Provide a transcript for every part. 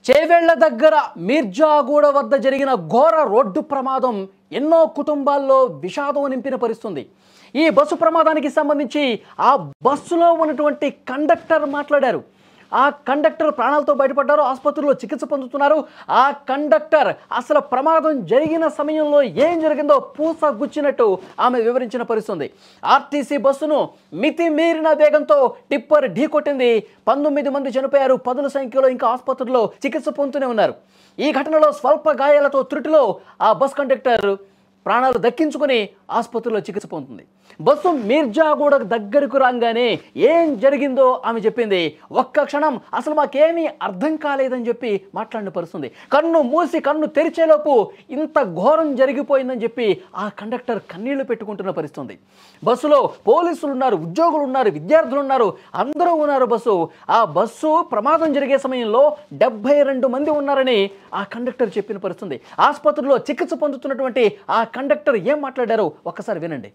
చేవేళ్ల దగ్గర మీర్జాగూడ వద్ద జరిగిన ఘోర రోడ్డు ప్రమాదం ఎన్నో కుటుంబాల్లో విషాదం నింపిన పరిస్థితుంది. ఈ బస్సు ప్రమాదానికి సంబంధించి ఆ బస్సులో ఉన్నటువంటి కండక్టర్ మాట్లాడారు. ఆ కండక్టర్ ప్రాణాలతో బయటపడ్డారు, ఆసుపత్రిలో చికిత్స పొందుతున్నారు. ఆ కండక్టర్ అసలు ప్రమాదం జరిగిన సమయంలో ఏం జరిగిందో పూసగుచ్చినట్టు ఆమె వివరించిన పరిస్థితుంది. ఆర్టీసీ బస్సును మితిమీరిన వేగంతో టిప్పర్ ఢీకొట్టింది. 19 మంది చనిపోయారు, పదుల సంఖ్యలో ఇంకా ఆసుపత్రిలో చికిత్స పొందుతూనే ఉన్నారు. ఈ ఘటనలో స్వల్ప గాయాలతో త్రుటిలో ఆ బస్ కండక్టర్ ప్రాణాలు దక్కించుకొని ఆసుపత్రిలో చికిత్స పొందుతుంది. బస్సు మీర్జాగూడ దగ్గరకు రాగానే ఏం జరిగిందో ఆమె చెప్పింది. ఒక్క క్షణం అసలు మాకేమీ అర్థం కాలేదని చెప్పి మాట్లాడిన పరిస్థితుంది. కన్ను మూసి కన్ను తెరిచేలోపు ఇంత ఘోరం జరిగిపోయిందని చెప్పి ఆ కండక్టర్ కన్నీళ్లు పెట్టుకుంటున్న పరిస్థితుంది. బస్సులో పోలీసులు ఉన్నారు, ఉద్యోగులు ఉన్నారు, విద్యార్థులు ఉన్నారు, అందరూ ఉన్నారు. ఆ బస్సు ప్రమాదం జరిగే సమయంలో 72 మంది ఉన్నారని ఆ కండక్టర్ చెప్పిన పరిస్థితుంది. ఆసుపత్రిలో చికిత్స పొందుతున్నటువంటి ఆ కండక్టర్ ఏం మాట్లాడారో ఒక్కసారి వినండి.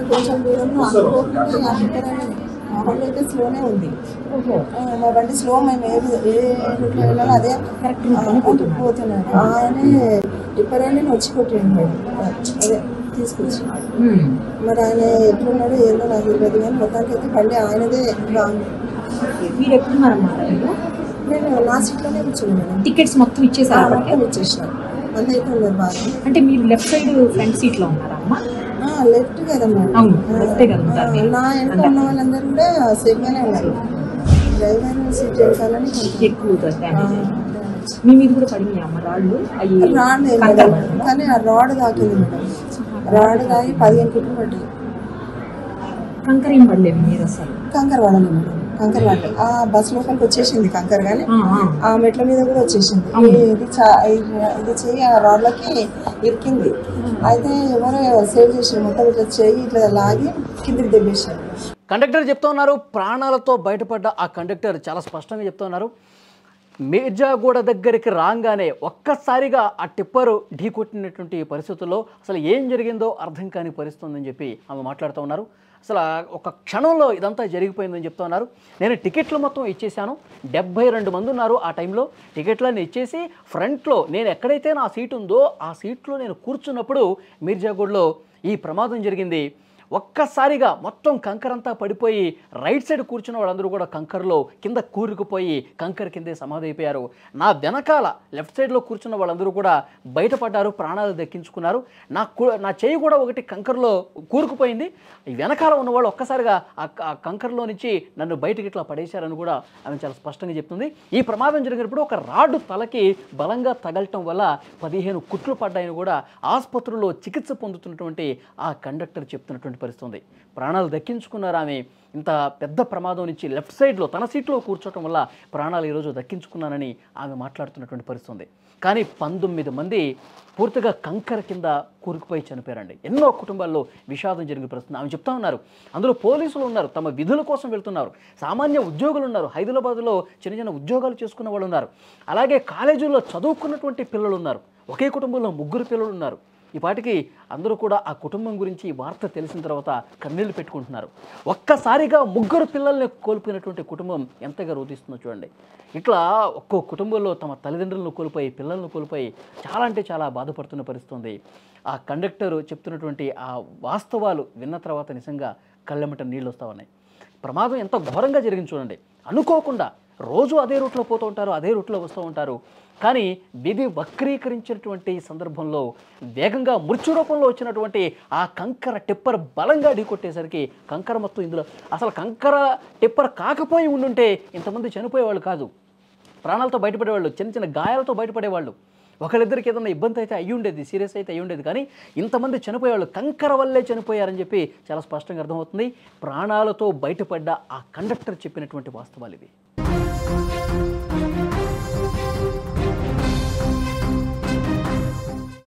కొంచెం దూరంలో మామూలు అయితే స్లోనే ఉంది. మా బండి స్లో, మేము ఏ రూట్లో వెళ్ళాలో అదే కరెక్ట్ పోతున్నాడు. ఆయనే టిప్పరాన్ని వచ్చి కొట్టిండు, అదే తీసుకొచ్చి. మరి ఆయన ఎట్లున్నాడు ఏదో నాకు తెలియదు, కానీ మొత్తానికి అయితే బండి ఆయనదే రాంగ్. మీరు ఎప్పుడున్నారమ్మా? నేను నా సీట్లోనే కూర్చున్నాను మేడం. టికెట్స్ మొత్తం ఇచ్చేసారు? మొత్తం ఇచ్చేసిన. అంత అయితే ఉన్నది బాగా. అంటే మీరు లెఫ్ట్ సైడ్ ఫ్రంట్ సీట్లో ఉన్నారా అమ్మా? లెఫ్ట్ కదమ్మా. అవును, లెఫ్టే కదా. నా వెనక ఉన్న వాళ్ళందరూ కూడా సేఫ్గానే ఉన్నారు. డ్రైవర్ సీట్ వెనకాలని ఎక్కువ మీ మీద కూడా పడింది అమ్మ రాళ్ళు? రాండి మేడం, కానీ ఆ రాడ్ తాకింది మేడం. రాడ్ తాగి 15 ఫీట్లు పట్టింది. కంకర ఏం పడలేదు మీరు అసలు? కంకర పడలేదు మేడం, కంకర పడలేదు. ఆ బస్ లోపలికి వచ్చేసింది కంకర, కానీ ఆ మెట్ల మీద కూడా వచ్చేసింది. ఇది చెయ్యి ఆ రాడ్లకి ఇరికింది. అయితే ఎవరో సేవ్ చేసి మొత్తం ఇట్లా చెయ్యి ఇట్లా లాగి కిందికి దెబ్బేశారు. కండక్టర్ చెప్తా ఉన్నారు. ప్రాణాలతో బయటపడ్డ ఆ కండక్టర్ చాలా స్పష్టంగా చెప్తా ఉన్నారు. మీర్జాగూడ దగ్గరికి రాగానే ఒక్కసారిగా ఆ టిప్పరు ఢీకొట్టినటువంటి పరిస్థితుల్లో అసలు ఏం జరిగిందో అర్థం కాని పరిస్థితి ఉందని చెప్పి ఆమె మాట్లాడుతూ ఉన్నారు. అసలు ఒక క్షణంలో ఇదంతా జరిగిపోయిందని చెప్తా ఉన్నారు. నేను టికెట్లు మొత్తం ఇచ్చేసాను, 72 మంది ఉన్నారు ఆ టైంలో. టికెట్లన్నీ ఇచ్చేసి ఫ్రంట్లో నేను ఎక్కడైతే నా సీటు ఉందో ఆ సీట్లో నేను కూర్చున్నప్పుడు మీర్జాగూడలో ఈ ప్రమాదం జరిగింది. ఒక్కసారిగా మొత్తం కంకరంతా పడిపోయి రైట్ సైడ్ కూర్చున్న వాళ్ళందరూ కూడా కంకర్లో కింద కూరుకుపోయి కంకర కిందే సమాధి అయిపోయారు. నా వెనకాల లెఫ్ట్ సైడ్లో కూర్చున్న వాళ్ళందరూ కూడా బయటపడ్డారు, ప్రాణాలు దక్కించుకున్నారు. నా చేయి కూడా ఒకటి కంకర్లో కూరుకుపోయింది. వెనకాల ఉన్నవాళ్ళు ఒక్కసారిగా ఆ కంకర్లో నుంచి నన్ను బయటకి ఇట్లా పడేశారని కూడా ఆమె చాలా స్పష్టంగా చెప్తుంది. ఈ ప్రమాదం జరిగినప్పుడు ఒక రాడ్డు తలకి బలంగా తగలటం వల్ల 15 కుట్లు పడ్డాయని కూడా ఆసుపత్రిలో చికిత్స పొందుతున్నటువంటి ఆ కండక్టర్ చెప్తున్నటువంటి పరిస్థితుంది. ప్రాణాలు దక్కించుకున్నారు ఆమె. ఇంత పెద్ద ప్రమాదం నుంచి లెఫ్ట్ సైడ్లో తన సీట్లో కూర్చోవటం వల్ల ప్రాణాలు ఈరోజు దక్కించుకున్నానని ఆమె మాట్లాడుతున్నటువంటి పరిస్థితుంది. కానీ 19 మంది పూర్తిగా కంకర కింద కూరుకుపోయి చనిపోయారండి. ఎన్నో కుటుంబాల్లో విషాదం జరిగిన పరిస్థితి ఆమె చెప్తా ఉన్నారు. అందులో పోలీసులు ఉన్నారు, తమ విధుల కోసం వెళ్తున్నారు. సామాన్య ఉద్యోగులు ఉన్నారు, హైదరాబాద్లో చిన్న చిన్న ఉద్యోగాలు చేసుకున్న వాళ్ళు ఉన్నారు. అలాగే కాలేజీల్లో చదువుకున్నటువంటి పిల్లలు ఉన్నారు. ఒకే కుటుంబంలో 3 పిల్లలు ఉన్నారు. ఈ పాటికి అందరూ కూడా ఆ కుటుంబం గురించి వార్త తెలిసిన తర్వాత కన్నీళ్లు పెట్టుకుంటున్నారు. ఒక్కసారిగా 3 పిల్లల్ని కోల్పోయినటువంటి కుటుంబం ఎంతగా రోధిస్తుందో చూడండి. ఇట్లా ఒక్కో కుటుంబంలో తమ తల్లిదండ్రులను కోల్పోయి, పిల్లలను కోల్పోయి చాలా అంటే చాలా బాధపడుతున్న పరిస్థితుంది. ఆ కండక్టర్ చెప్తున్నటువంటి ఆ వాస్తవాలు విన్న తర్వాత నిజంగా కళ్ళెమ్మట నీళ్ళు వస్తూ ఉన్నాయి. ప్రమాదం ఎంత ఘోరంగా జరిగింది చూడండి. అనుకోకుండా రోజు అదే రూట్లో పోతూ ఉంటారు, అదే రూట్లో వస్తూ ఉంటారు. కానీ విధి వక్రీకరించినటువంటి సందర్భంలో వేగంగా మృత్యు రూపంలో వచ్చినటువంటి ఆ కంకర టిప్పర్ బలంగా ఢీకొట్టేసరికి కంకర మొత్తం ఇందులో అసలు కంకర టిప్పర్ కాకపోయి ఉండుంటే ఇంతమంది చనిపోయేవాళ్ళు కాదు, ప్రాణాలతో బయటపడేవాళ్ళు, చిన్న చిన్న గాయాలతో బయటపడేవాళ్ళు. ఒకళ్ళిద్దరికి ఏదన్నా ఇబ్బంది అయితే అయ్యి ఉండేది, సీరియస్ అయితే అయ్యి ఉండేది. కానీ ఇంతమంది చనిపోయేవాళ్ళు కంకర వల్లే చనిపోయారని చెప్పి చాలా స్పష్టంగా అర్థమవుతుంది. ప్రాణాలతో బయటపడ్డ ఆ కండక్టర్ చెప్పినటువంటి వాస్తవాలు ఇవి.